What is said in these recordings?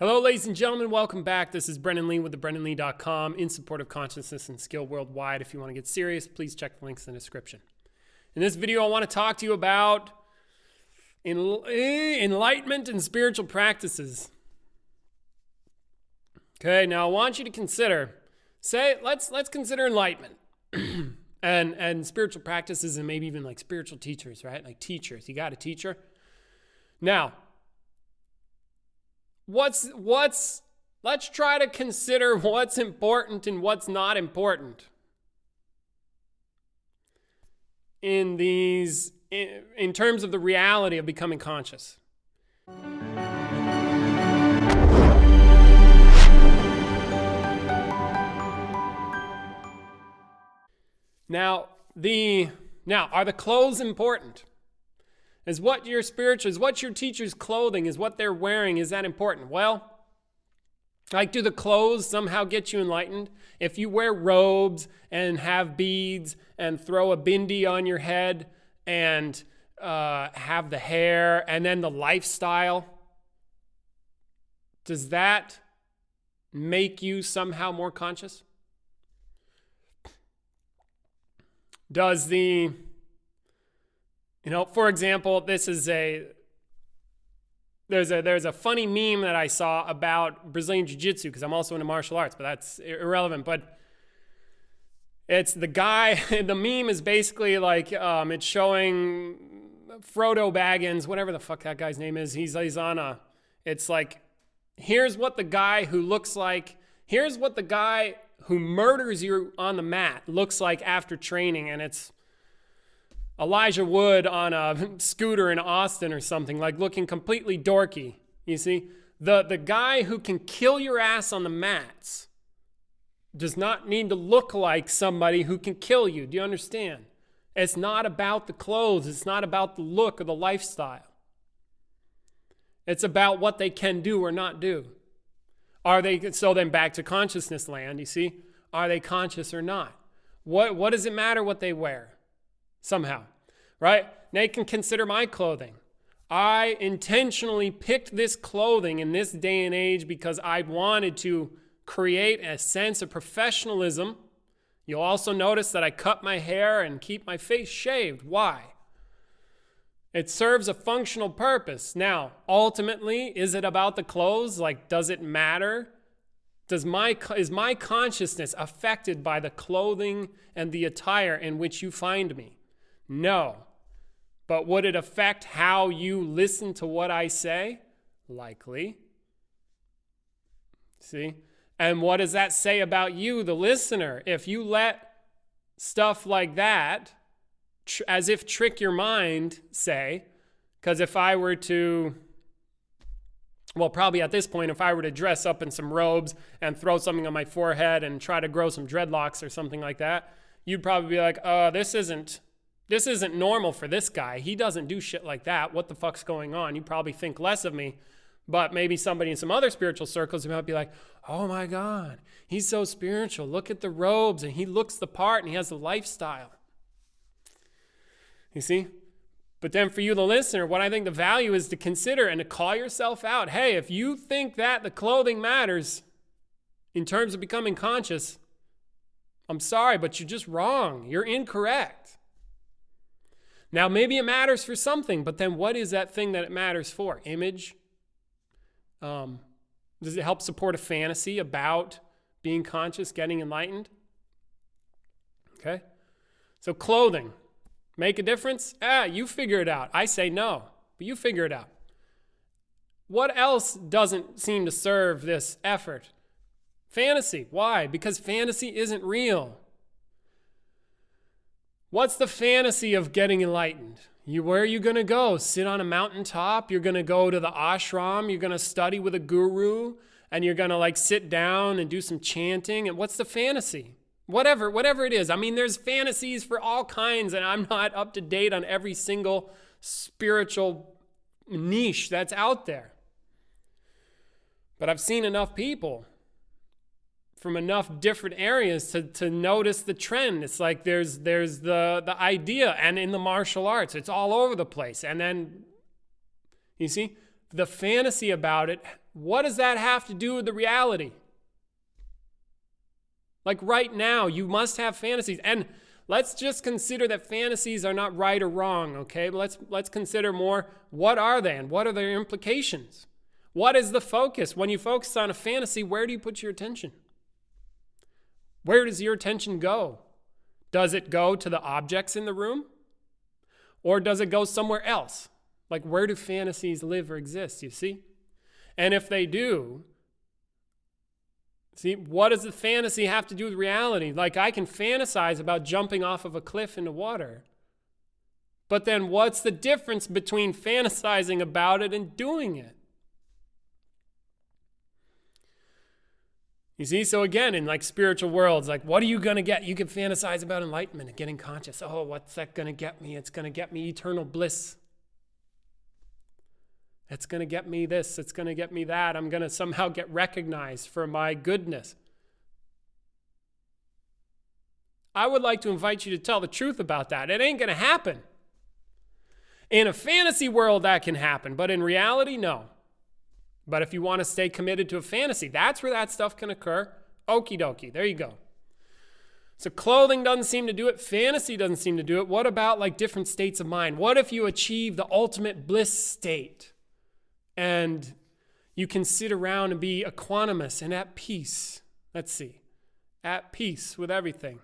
Hello, ladies and gentlemen. Welcome back. This is Brendan Lee with theBrendanLee.com in support of consciousness and skill worldwide. If you want to get serious, please check the links in the description. In this video, I want to talk to you about enlightenment and spiritual practices. Okay, now I want you to consider, let's consider enlightenment and spiritual practices and maybe even like spiritual teachers, right? Like teachers. You got a teacher? Now, let's try to consider what's important and what's not important in terms of the reality of becoming conscious. Now, are the clothes important? Is what your teacher's clothing, is what they're wearing, is that important? Well, like, do the clothes somehow get you enlightened? If you wear robes and have beads and throw a bindi on your head and have the hair and then the lifestyle, does that make you somehow more conscious? Does for example, there's a funny meme that I saw about Brazilian Jiu-Jitsu, because I'm also into martial arts, but that's irrelevant. But it's the guy, the meme is basically like, it's showing Frodo Baggins, whatever the fuck that guy's name is. He's on it's like, here's what the guy who murders you on the mat looks like after training, and it's Elijah Wood on a scooter in Austin or something, like looking completely dorky. You see, the guy who can kill your ass on the mats does not need to look like somebody who can kill you. Do you understand? It's not about the clothes. It's not about the look or the lifestyle. It's about what they can do or not do. So then back to consciousness land, you see? Are they conscious or not? What does it matter what they wear? Somehow, right? They can consider my clothing. I intentionally picked this clothing in this day and age because I wanted to create a sense of professionalism. You'll also notice that I cut my hair and keep my face shaved. Why? It serves a functional purpose. Now, ultimately, is it about the clothes? Like, does it matter? Is my consciousness affected by the clothing and the attire in which you find me? No. But would it affect how you listen to what I say? Likely. See? And what does that say about you, the listener? If you let stuff like that, as if trick your mind, say, because if I were to, probably at this point, if I were to dress up in some robes and throw something on my forehead and try to grow some dreadlocks or something like that, you'd probably be like, this isn't normal for this guy. He doesn't do shit like that. What the fuck's going on? You probably think less of me. But maybe somebody in some other spiritual circles might be like, oh my God, he's so spiritual. Look at the robes and he looks the part and he has the lifestyle. You see? But then for you, the listener, what I think the value is to consider and to call yourself out. Hey, if you think that the clothing matters in terms of becoming conscious, I'm sorry, but you're just wrong. You're incorrect. Now, maybe it matters for something, but then what is that thing that it matters for? Image? Does it help support a fantasy about being conscious, getting enlightened? Okay. So clothing, make a difference? You figure it out. I say no, but you figure it out. What else doesn't seem to serve this effort? Fantasy. Why? Because fantasy isn't real. What's the fantasy of getting enlightened? Where are you going to go? Sit on a mountaintop? You're going to go to the ashram? You're going to study with a guru? And you're going to sit down and do some chanting? And what's the fantasy? Whatever it is. I mean, there's fantasies for all kinds, and I'm not up to date on every single spiritual niche that's out there. But I've seen enough people from enough different areas to notice the trend. It's like there's the idea, and in the martial arts, it's all over the place. And then, you see, the fantasy about it, what does that have to do with the reality? Like right now, you must have fantasies. And let's just consider that fantasies are not right or wrong, okay? Let's consider more, what are they and what are their implications? What is the focus? When you focus on a fantasy, where do you put your attention? Where does your attention go? Does it go to the objects in the room? Or does it go somewhere else? Like, where do fantasies live or exist, you see? And if they do, see, what does the fantasy have to do with reality? Like, I can fantasize about jumping off of a cliff into water. But then what's the difference between fantasizing about it and doing it? You see, so again, in like spiritual worlds, like what are you going to get? You can fantasize about enlightenment and getting conscious. Oh, what's that going to get me? It's going to get me eternal bliss. It's going to get me this. It's going to get me that. I'm going to somehow get recognized for my goodness. I would like to invite you to tell the truth about that. It ain't going to happen. In a fantasy world, that can happen, but in reality, no. But if you want to stay committed to a fantasy, that's where that stuff can occur. Okie dokie, there you go. So clothing doesn't seem to do it. Fantasy doesn't seem to do it. What about like different states of mind? What if you achieve the ultimate bliss state and you can sit around and be equanimous and at peace? Let's see. At peace with everything.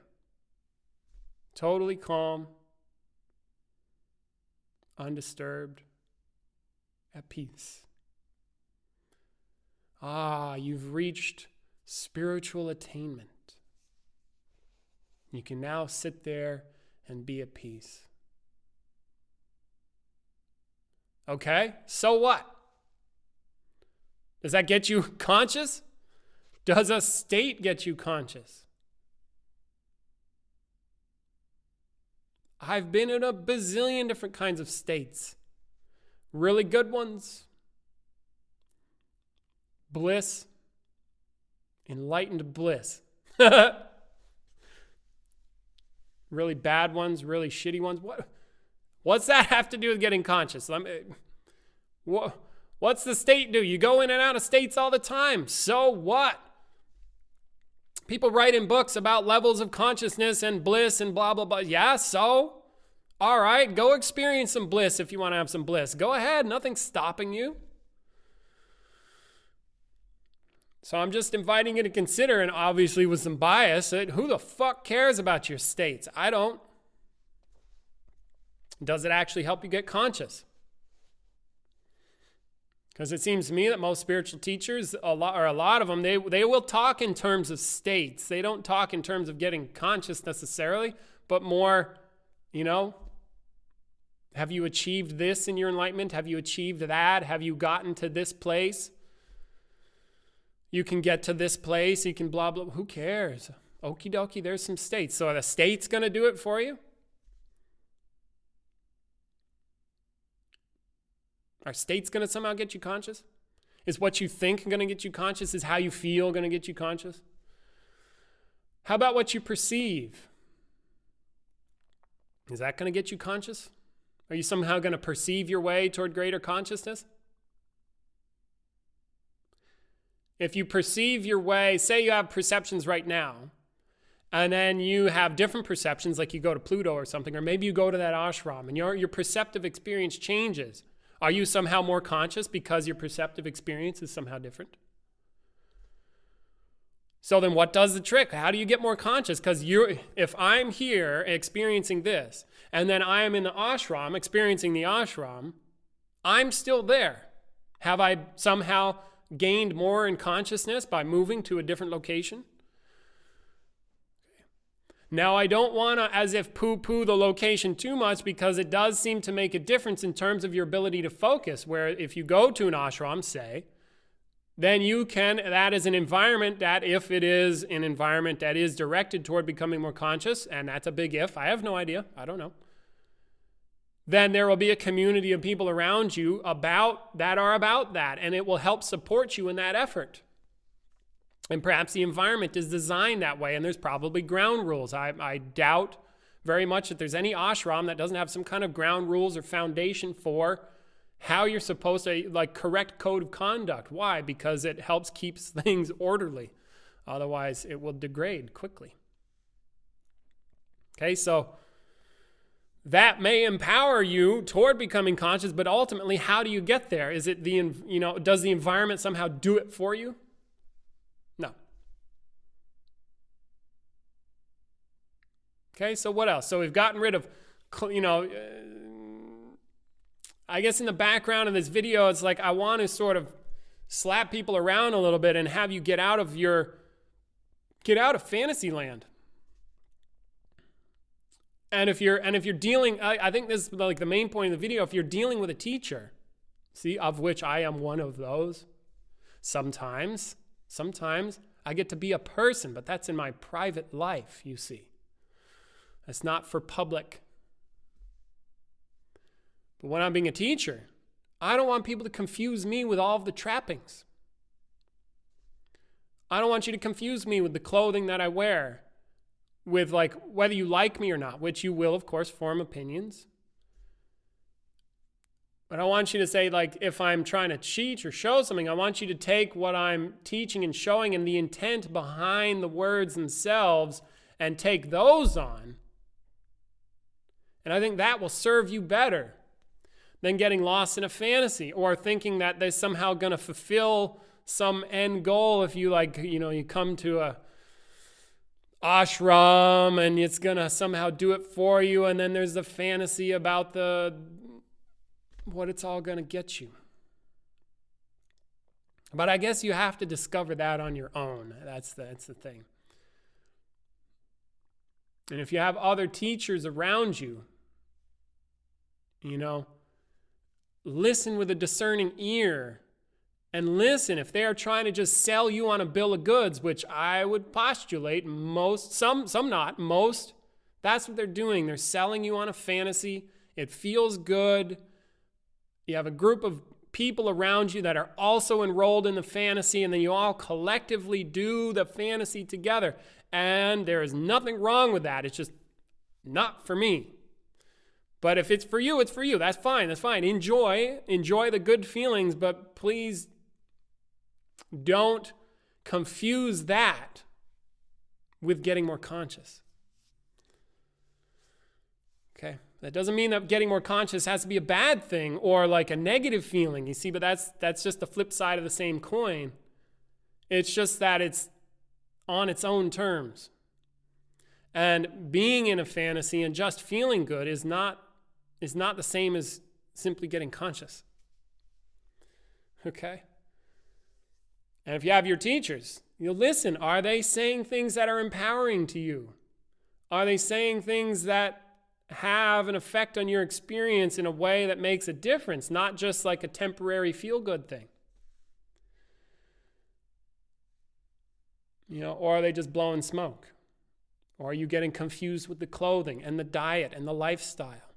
Totally calm. Undisturbed. At peace. You've reached spiritual attainment. You can now sit there and be at peace. Okay, so what? Does that get you conscious? Does a state get you conscious? I've been in a bazillion different kinds of states. Really good ones. Bliss, enlightened bliss. Really bad ones, really shitty ones. What's that have to do with getting conscious? What's the state do? You go in and out of states all the time. So what? People write in books about levels of consciousness and bliss and blah, blah, blah. Yeah, so? All right, go experience some bliss if you want to have some bliss. Go ahead, nothing's stopping you. So I'm just inviting you to consider, and obviously with some bias, that who the fuck cares about your states? I don't. Does it actually help you get conscious? Because it seems to me that most spiritual teachers, a lot of them, they will talk in terms of states. They don't talk in terms of getting conscious necessarily, but more, have you achieved this in your enlightenment? Have you achieved that? Have you gotten to this place? You can get to this place, you can blah, blah, who cares? Okie dokie, there's some states. So are the states going to do it for you? Are states going to somehow get you conscious? Is what you think going to get you conscious? Is how you feel going to get you conscious? How about what you perceive? Is that going to get you conscious? Are you somehow going to perceive your way toward greater consciousness? If you perceive your way, say you have perceptions right now, and then you have different perceptions, like you go to Pluto or something, or maybe you go to that ashram, and your perceptive experience changes. Are you somehow more conscious because your perceptive experience is somehow different? So then what does the trick? How do you get more conscious? Because if I'm here experiencing this, and then I am in the ashram experiencing the ashram, I'm still there. Have I somehow gained more in consciousness by moving to a different location? Now, I don't want to as if poo-poo the location too much, because it does seem to make a difference in terms of your ability to focus, where if you go to an ashram, say, then that is an environment that, if it is an environment that is directed toward becoming more conscious, and that's a big if, I have no idea, I don't know, then there will be a community of people around you about that, and it will help support you in that effort. And perhaps the environment is designed that way, and there's probably ground rules. I doubt very much that there's any ashram that doesn't have some kind of ground rules or foundation for how you're supposed to, like, correct code of conduct. Why? Because it helps keeps things orderly. Otherwise, it will degrade quickly. Okay, so that may empower you toward becoming conscious, but ultimately, how do you get there? Is it does the environment somehow do it for you? No. Okay, so what else? So we've gotten rid of, I guess in the background of this video, it's like I want to sort of slap people around a little bit and have you get out of fantasy land. And if you're dealing, I think this is like the main point of the video, if you're dealing with a teacher, see, of which I am one of those, sometimes I get to be a person, but that's in my private life, you see. That's not for public. But when I'm being a teacher, I don't want people to confuse me with all of the trappings. I don't want you to confuse me with the clothing that I wear, with like whether you like me or not, which you will, of course, form opinions. But I want you to say, like, if I'm trying to teach or show something, I want you to take what I'm teaching and showing and the intent behind the words themselves and take those on. And I think that will serve you better than getting lost in a fantasy or thinking that they're somehow going to fulfill some end goal. If you you come to a ashram and it's going to somehow do it for you. And then there's the fantasy about what it's all going to get you. But I guess you have to discover that on your own. That's the thing. And if you have other teachers around you, listen with a discerning ear and listen. If they are trying to just sell you on a bill of goods, which I would postulate some not, most, that's what they're doing. They're selling you on a fantasy. It feels good. You have a group of people around you that are also enrolled in the fantasy, and then you all collectively do the fantasy together. And there is nothing wrong with that. It's just not for me. But if it's for you, it's for you. That's fine. That's fine. Enjoy the good feelings, but please don't confuse that with getting more conscious. Okay? That doesn't mean that getting more conscious has to be a bad thing or like a negative feeling, you see, but that's just the flip side of the same coin. It's just that it's on its own terms. And being in a fantasy and just feeling good is not the same as simply getting conscious. Okay? And if you have your teachers, you'll listen. Are they saying things that are empowering to you? Are they saying things that have an effect on your experience in a way that makes a difference, not just like a temporary feel-good thing? Or are they just blowing smoke? Or are you getting confused with the clothing and the diet and the lifestyle?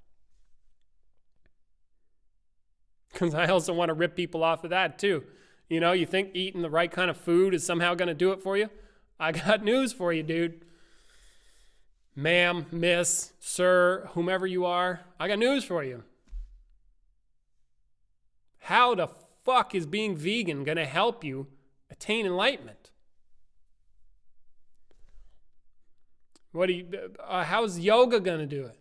Because I also want to rip people off of that too. You think eating the right kind of food is somehow going to do it for you? I got news for you, dude. Ma'am, miss, sir, whomever you are, I got news for you. How the fuck is being vegan going to help you attain enlightenment? How's yoga going to do it?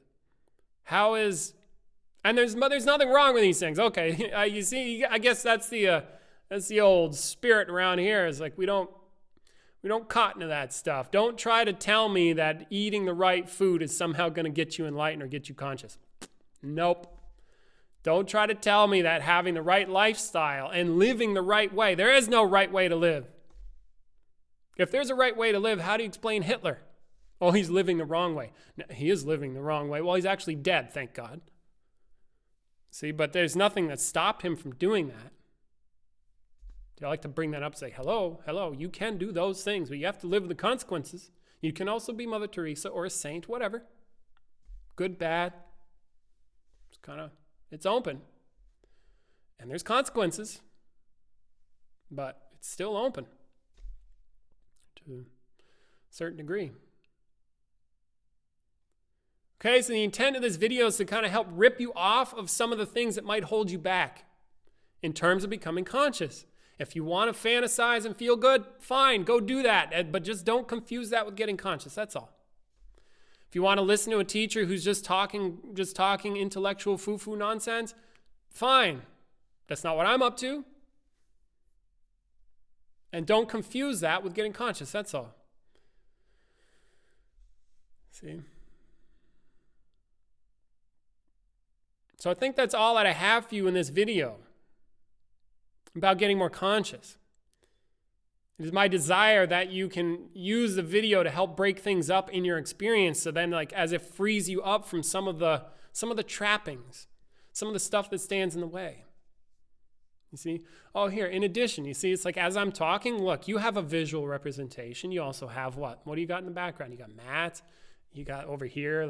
And there's nothing wrong with these things. Okay, you see, I guess that's the old spirit around here. Is like we don't cotton to that stuff. Don't try to tell me that eating the right food is somehow going to get you enlightened or get you conscious. Nope. Don't try to tell me that having the right lifestyle and living the right way. There is no right way to live. If there's a right way to live, how do you explain Hitler? Oh, he's living the wrong way. No, he is living the wrong way. Well, he's actually dead, thank God. See, but there's nothing that stopped him from doing that. I like to bring that up, say, hello, you can do those things, but you have to live with the consequences. You can also be Mother Teresa or a saint, whatever. Good, bad. It's open. And there's consequences, but it's still open to a certain degree. Okay, so the intent of this video is to kind of help rip you off of some of the things that might hold you back. in terms of becoming conscious. If you want to fantasize and feel good, fine, go do that. But just don't confuse that with getting conscious. That's all. If you want to listen to a teacher who's just talking intellectual foo-foo nonsense, fine. That's not what I'm up to. And don't confuse that with getting conscious. That's all. See? So I think that's all that I have for you in this video about getting more conscious. It is my desire that you can use the video to help break things up in your experience, so then as it frees you up from some of the trappings, some of the stuff that stands in the way. You see? Oh, here, in addition, you see, it's like as I'm talking, look, you have a visual representation. You also have what? What do you got in the background? You got Matt. You got over here,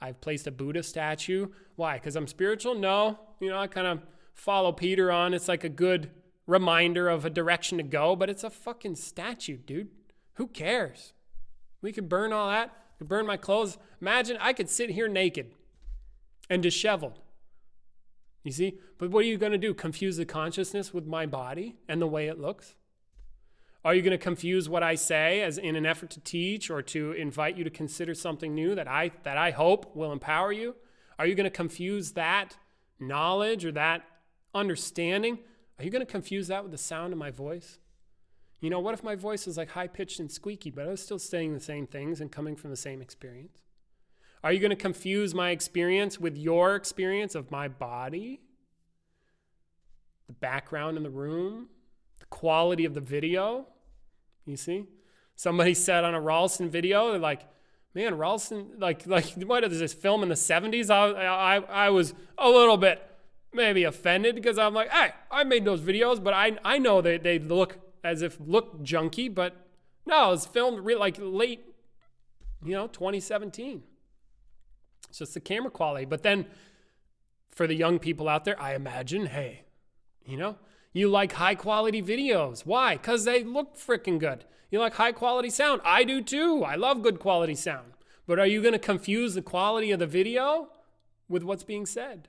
I've placed a Buddha statue. Why? Because I'm spiritual? No. I kind of follow Peter on. It's like a good reminder of a direction to go, but it's a fucking statue, dude. Who cares? We could burn all that. We could burn my clothes. Imagine I could sit here naked and disheveled. You see? But what are you going to do? Confuse the consciousness with my body and the way it looks? Are you going to confuse what I say as in an effort to teach or to invite you to consider something new that I hope will empower you? Are you going to confuse that knowledge or that understanding? Are you going to confuse that with the sound of my voice? What if my voice is like high-pitched and squeaky, but I was still saying the same things and coming from the same experience? Are you going to confuse my experience with your experience of my body? The background in the room? The quality of the video? You see? Somebody said on a Ralston video, they're like, man, Ralston, what is this film in the 70s? I was a little bit maybe offended because I'm like, hey, I made those videos, but I know they look junky, but no, it's filmed late, 2017. It's just the camera quality. But then for the young people out there, I imagine, hey, you like high quality videos. Why? Because they look freaking good. You like high quality sound. I do too. I love good quality sound. But are you going to confuse the quality of the video with what's being said?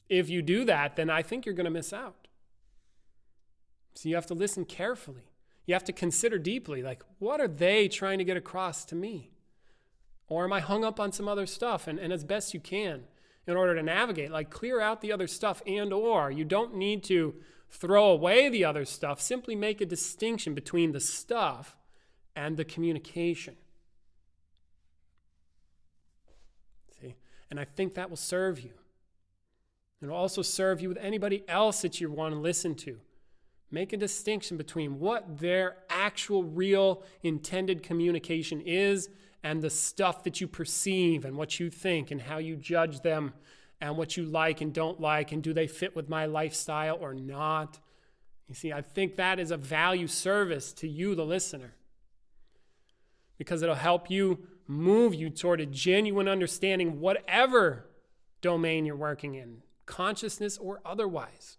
If you do that, then I think you're going to miss out. So you have to listen carefully. You have to consider deeply, what are they trying to get across to me? Or am I hung up on some other stuff? And as best you can in order to navigate, clear out the other stuff, or you don't need to throw away the other stuff. Simply make a distinction between the stuff and the communication. See? And I think that will serve you. It'll also serve you with anybody else that you want to listen to. Make a distinction between what their actual, real, intended communication is and the stuff that you perceive and what you think and how you judge them and what you like and don't like and do they fit with my lifestyle or not. You see, I think that is a value service to you, the listener, because it'll help you move you toward a genuine understanding, whatever domain you're working in, consciousness or otherwise,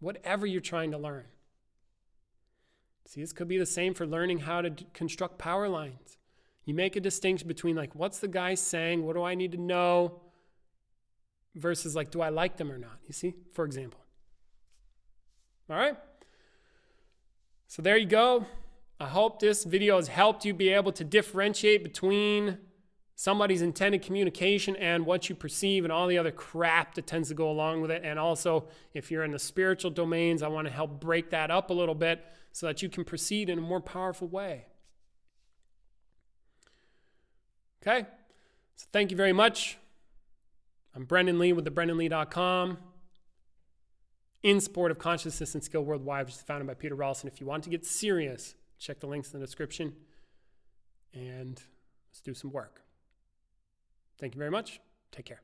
whatever you're trying to learn. See, this could be the same for learning how to construct power lines. You make a distinction between what's the guy saying? What do I need to know? Versus do I like them or not? You see, for example. All right. So there you go. I hope this video has helped you be able to differentiate between somebody's intended communication and what you perceive and all the other crap that tends to go along with it. And also, if you're in the spiritual domains, I want to help break that up a little bit so that you can proceed in a more powerful way. Okay, so thank you very much. I'm Brendan Lee with thebrendanlee.com, in support of Consciousness and Skill Worldwide, which is founded by Peter Ralston. If you want to get serious, check the links in the description, and let's do some work. Thank you very much. Take care.